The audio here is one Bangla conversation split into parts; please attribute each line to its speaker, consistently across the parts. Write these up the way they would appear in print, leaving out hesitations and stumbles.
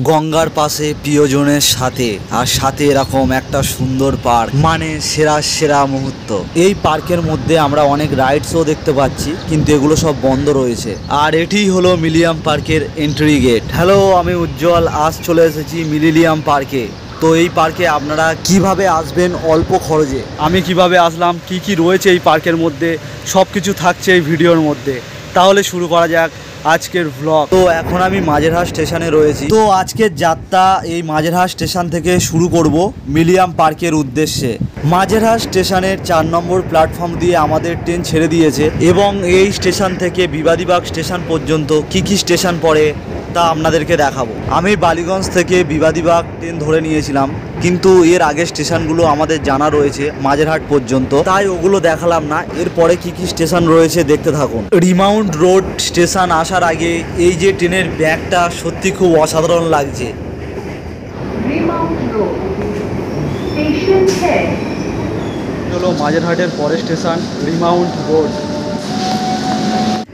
Speaker 1: গঙ্গার পাশে প্রিয়জনের সাথে, আর সাথে এরকম একটা সুন্দর পার্ক, মানে সেরা সেরা মুহূর্ত। এই পার্কের মধ্যে আমরা অনেক রাইডসও দেখতে পাচ্ছি, কিন্তু এগুলো সব বন্ধ রয়েছে। আর এটিই হলো মিলিনিয়াম পার্কের এন্ট্রি গেট। হ্যালো, আমি উজ্জ্বল, আজ চলে এসেছি মিলিনিয়াম পার্কে। তো এই পার্কে আপনারা কিভাবে আসবেন অল্প খরচে, আমি কিভাবে আসলাম, কি কি রয়েছে এই পার্কের মধ্যে, সব কিছু থাকছে এই ভিডিওর মধ্যে। তাহলে শুরু করা যাক আজকের ভ্লগ। তো এখন আমি মাঝেরহাট স্টেশনে রয়েছি। তো আজকের যাত্রা এই মাঝেরহাট স্টেশন থেকে শুরু করব মিলিনিয়াম পার্কের উদ্দেশ্যে। মাঝেরহাট স্টেশনের 4 নম্বর প্ল্যাটফর্ম দিয়ে আমাদের ট্রেন ছেড়ে দিয়েছে, এবং এই স্টেশন থেকে বিবাদীবাগ স্টেশন পর্যন্ত কি কি স্টেশন পড়ে তা আপনাদেরকে দেখাবো। আমি বালিগঞ্জ থেকে বিবাদীবাগ ট্রেন ধরে নিয়েছিলাম, কিন্তু এর আগের স্টেশনগুলো আমাদের জানা রয়েছে মাঝেরহাট পর্যন্ত, তাই ওগুলো দেখালাম না। এরপরে কি কি স্টেশন রয়েছে দেখতে থাকুন। রিমাউন্ট রোড স্টেশন আসার আগে এই যে ট্রেনের ব্যাগটা সত্যি খুব অসাধারণ লাগছে। হলো মাঝেরহাটের পরের স্টেশন রিমাউন্ট রোড।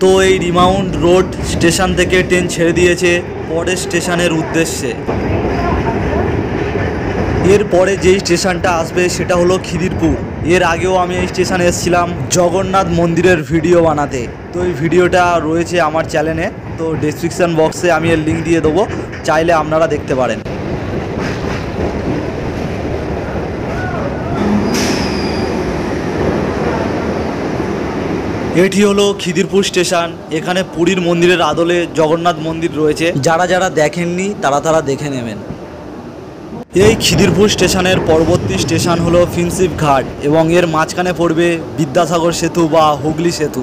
Speaker 1: তো এই রিমাউন্ট রোড স্টেশন থেকে ট্রেন ছেড়ে দিয়েছে পরের স্টেশনের উদ্দেশ্যে। এরপরে যেই স্টেশনটা আসবে সেটা হলো খিদিরপুর। এর আগেও আমি এই স্টেশনে এসেছিলাম জগন্নাথ মন্দিরের ভিডিও বানাতে। তো এই ভিডিওটা রয়েছে আমার চ্যানেলে, তো ডেসক্রিপশান বক্সে আমি এর লিঙ্ক দিয়ে দেবো, চাইলে আপনারা দেখতে পারেন। এটি হলো খিদিরপুর স্টেশন। এখানে পুরীর মন্দিরের আদলে জগন্নাথ মন্দির রয়েছে, যারা যারা দেখেননি তারা দেখে নেবেন। এই খিদিরপুর স্টেশনের পরবর্তী স্টেশন হলো ফিনশিপ ঘাট, এবং এর মাঝখানে পড়বে বিদ্যাসাগর সেতু বা হুগলি সেতু।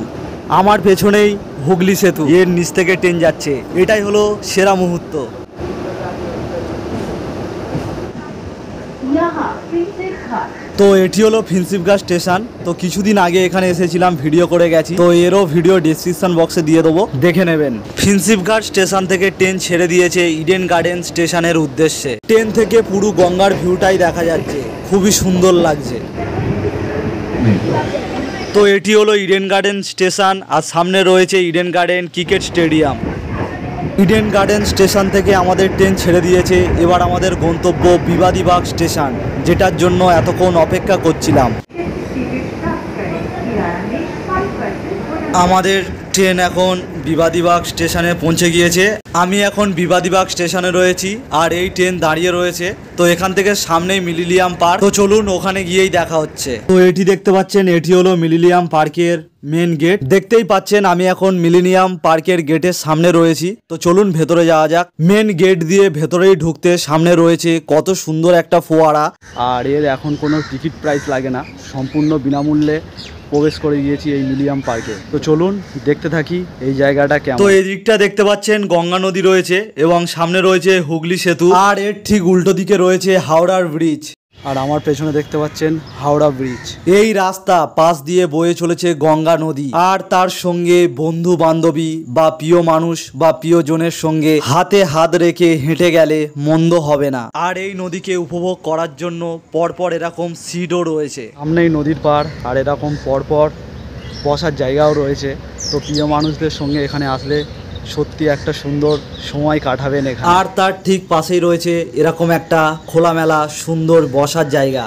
Speaker 1: আমার পেছনেই হুগলি সেতু, এর নিচ থেকে ট্রেন যাচ্ছে। এটাই হলো সেরা মুহূর্ত। তো এটি হলো ফিনশিপ ঘাট স্টেশন। তো কিছুদিন আগে এখানে এসেছিলাম, ভিডিও করে গেছি, তো এরও ভিডিও ডেসক্রিপশন বক্সে দিয়ে দেবো, দেখে নেবেন। ফিনশিপ ঘাট স্টেশন থেকে ট্রেন ছেড়ে দিয়েছে ইডেন গার্ডেন স্টেশনের উদ্দেশ্যে। ট্রেন থেকে পুরো গঙ্গার ভিউটাই দেখা যাচ্ছে, খুবই সুন্দর লাগছে। তো এটি হলো ইডেন গার্ডেন স্টেশন, আর সামনে রয়েছে Eden garden cricket stadium. Eden garden station থেকে আমাদের ট্রেন ছেড়ে দিয়েছে। এবার আমাদের গন্তব্য বিবাদীবাগ স্টেশন, যেটার জন্য এতক্ষণ অপেক্ষা করছিলাম। আমাদের ট্রেন এখন বিবাদীবাগ স্টেশনে পৌঁছে গিয়েছে। আমি এখন বিবাদীবাগ স্টেশনে রয়েছি, আর এই ট্রেন দাঁড়িয়ে রয়েছে। তো এখান থেকে সামনেই মিলিনিয়াম পার্ক, তো চলুন ওখানে গিয়েই দেখা হচ্ছে। তো এটি দেখতে পাচ্ছেন, এটি হলো মিলিনিয়াম পার্কের মেন গেট। দেখতেই পাচ্ছেন আমি এখন মিলিনিয়াম পার্কের গেটের সামনে রয়েছি। তো চলুন ভেতরে যাওয়া যাক। মেন গেট দিয়ে ভেতরেই ঢুকতে সামনে রয়েছে কত সুন্দর একটা ফোয়ারা, আর এর এখন কোনো টিকিট প্রাইস লাগে না, সম্পূর্ণ বিনামূল্যে প্রবেশ করে গিয়েছি এই মিলিনিয়াম পার্কে। তো চলুন দেখতে থাকি এই জায়গাটা কেমন। তো এই দিকটা দেখতে পাচ্ছেন গঙ্গা নদী রয়েছে, এবং সামনে রয়েছে হুগলি সেতু, আর এর ঠিক উল্টো দিকে রয়েছে হাওড়ার ব্রিজ, আর আমার পেছনে দেখতে পাচ্ছেন হাওড়া ব্রিজ। এই রাস্তা পাশ দিয়ে বয়ে চলেছে গঙ্গা নদী, আর তার সঙ্গে বন্ধু বান্ধবী বা প্রিয় মানুষ বা প্রিয়জনের সঙ্গে হাতে হাত রেখে হেঁটে গেলে মন্দ হবে না। আর এই নদীকে উপভোগ করার জন্য পরপর এরকম সিটও রয়েছে, সামনেই নদীর পাড়, আর এরকম পরপর বসার জায়গাও রয়েছে। তো প্রিয় মানুষদের সঙ্গে এখানে আসলে সত্যি একটা সুন্দর সময় কাটাবেন এখানে। আর তার ঠিক পাশেই রয়েছে এরকম একটা খোলামেলা সুন্দর বসার জায়গা।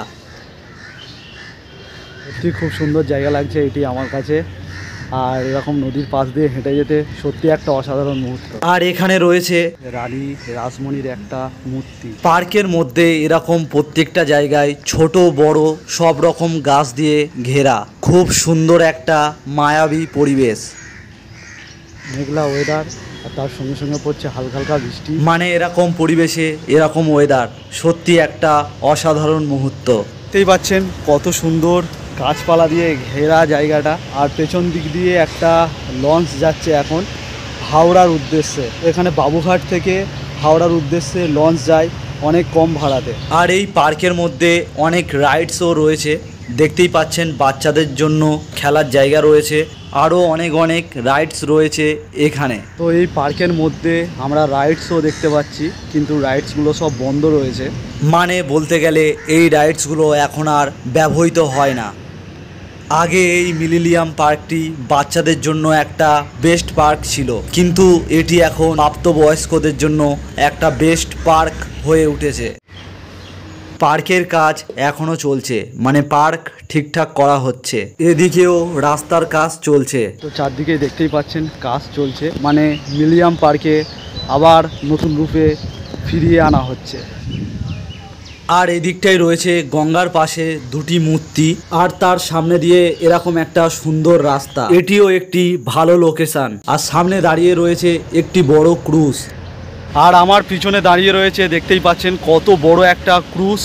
Speaker 1: সত্যি খুব সুন্দর জায়গা লাগছে এটি আমার কাছে, আর এরকম নদীর পাশ দিয়ে হেঁটে যেতে সত্যি একটা অসাধারণ মুহূর্ত। আর এখানে রয়েছে রানী রাসমণির একটা মূর্তি। পার্কের মধ্যে এরকম প্রত্যেকটা জায়গায় ছোট বড় সব রকম গাছ দিয়ে ঘেরা, খুব সুন্দর একটা মায়াবী পরিবেশ। মেঘলা ওয়েদার, আর তার সঙ্গে সঙ্গে পড়ছে হালকা হালকা বৃষ্টি, মানে এরকম পরিবেশে এরকম ওয়েদার সত্যি একটা অসাধারণ মুহূর্ত। দেখতেই পাচ্ছেন কত সুন্দর গাছপালা দিয়ে ঘেরা জায়গাটা, আর পেছন দিক দিয়ে একটা লঞ্চ যাচ্ছে এখন হাওড়ার উদ্দেশ্যে। এখানে বাবুঘাট থেকে হাওড়ার উদ্দেশ্যে লঞ্চ যায় অনেক কম ভাড়াতে। আর এই পার্কের মধ্যে অনেক রাইডসও রয়েছে, দেখতেই পাচ্ছেন বাচ্চাদের জন্য খেলার জায়গা রয়েছে, আরও অনেক অনেক রাইডস রয়েছে এখানে। তো এই পার্কের মধ্যে আমরা রাইডসও দেখতে পাচ্ছি, কিন্তু রাইডসগুলো সব বন্ধ রয়েছে, মানে বলতে গেলে এই রাইডসগুলো এখন আর ব্যবহৃত হয় না। আগে এই মিলেনিয়াম পার্কটি বাচ্চাদের জন্য একটা বেস্ট পার্ক ছিল, কিন্তু এটি এখন প্রাপ্তবয়স্কদের জন্য একটা বেস্ট পার্ক হয়ে উঠেছে। পার্কের কাজ এখনো চলছে, মানে পার্ক ঠিকঠাক করা হচ্ছে। এদিকেও রাস্তার কাজ চলছে। তো চারদিকে দেখতেই পাচ্ছেন কাজ চলছে, মানে মিলেনিয়াম পার্কে আবার নতুন রূপে ফিরিয়ে আনা হচ্ছে। আর এই দিকটাই রয়েছে গঙ্গার পাশে দুটি মূর্তি, আর তার সামনে দিয়ে এরকম একটা সুন্দর রাস্তা। এটিও একটি ভালো লোকেশন। আর সামনে দাঁড়িয়ে রয়েছে একটি বড় ক্রুজ। আর আমার পিছনে দাঁড়িয়ে রয়েছে, দেখতেই পাচ্ছেন কত বড় একটা ক্রুজ।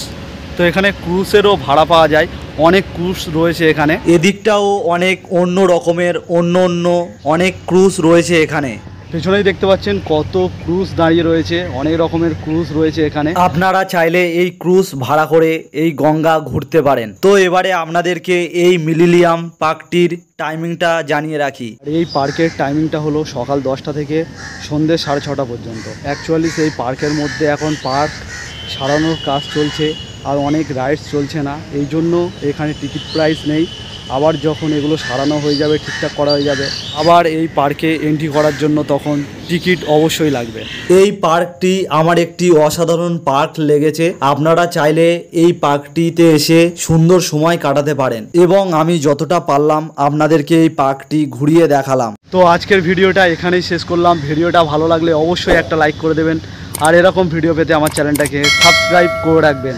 Speaker 1: তো এখানে ক্রুজেরও ভাড়া পাওয়া যায়, অনেক ক্রুজ রয়েছে এখানে। এদিকটাও অনেক অন্য রকমের অন্য অনেক ক্রুজ রয়েছে এখানে। পেছনেই দেখতে পাচ্ছেন কত ক্রুজ দাঁড়িয়ে রয়েছে, অনেক রকমের ক্রুজ রয়েছে এখানে। আপনারা চাইলে এই ক্রুজ ভাড়া করে এই গঙ্গা ঘুরতে পারেন। তো এবারে আপনাদেরকে এই মিলেনিয়াম পার্কটির টাইমিংটা জানিয়ে রাখি। এই পার্কের টাইমিংটা হলো সকাল 10টা থেকে সন্ধ্যে 6:30 পর্যন্ত। অ্যাকচুয়ালি সেই পার্কের মধ্যে এখন পার্ক সারানোর কাজ চলছে, আর অনেক রাইডস চলছে না, এই জন্য এখানে টিকিট প্রাইস নেই। আবার যখন এগুলো সারানো হয়ে যাবে, ঠিকঠাক করা হয়ে যাবে, আবার এই পার্কে এন্ট্রি করার জন্য তখন টিকিট অবশ্যই লাগবে। এই পার্কটি আমার একটি অসাধারণ পার্ক লেগেছে। আপনারা চাইলে এই পার্কটিতে এসে সুন্দর সময় কাটাতে পারেন, এবং আমি যতটা পারলাম আপনাদেরকে এই পার্কটি ঘুরিয়ে দেখালাম। তো আজকের ভিডিওটা এখানেই শেষ করলাম। ভিডিওটা ভালো লাগলে অবশ্যই একটা লাইক করে দেবেন, আর এরকম ভিডিও পেতে আমার চ্যানেলটাকে সাবস্ক্রাইব করে রাখবেন।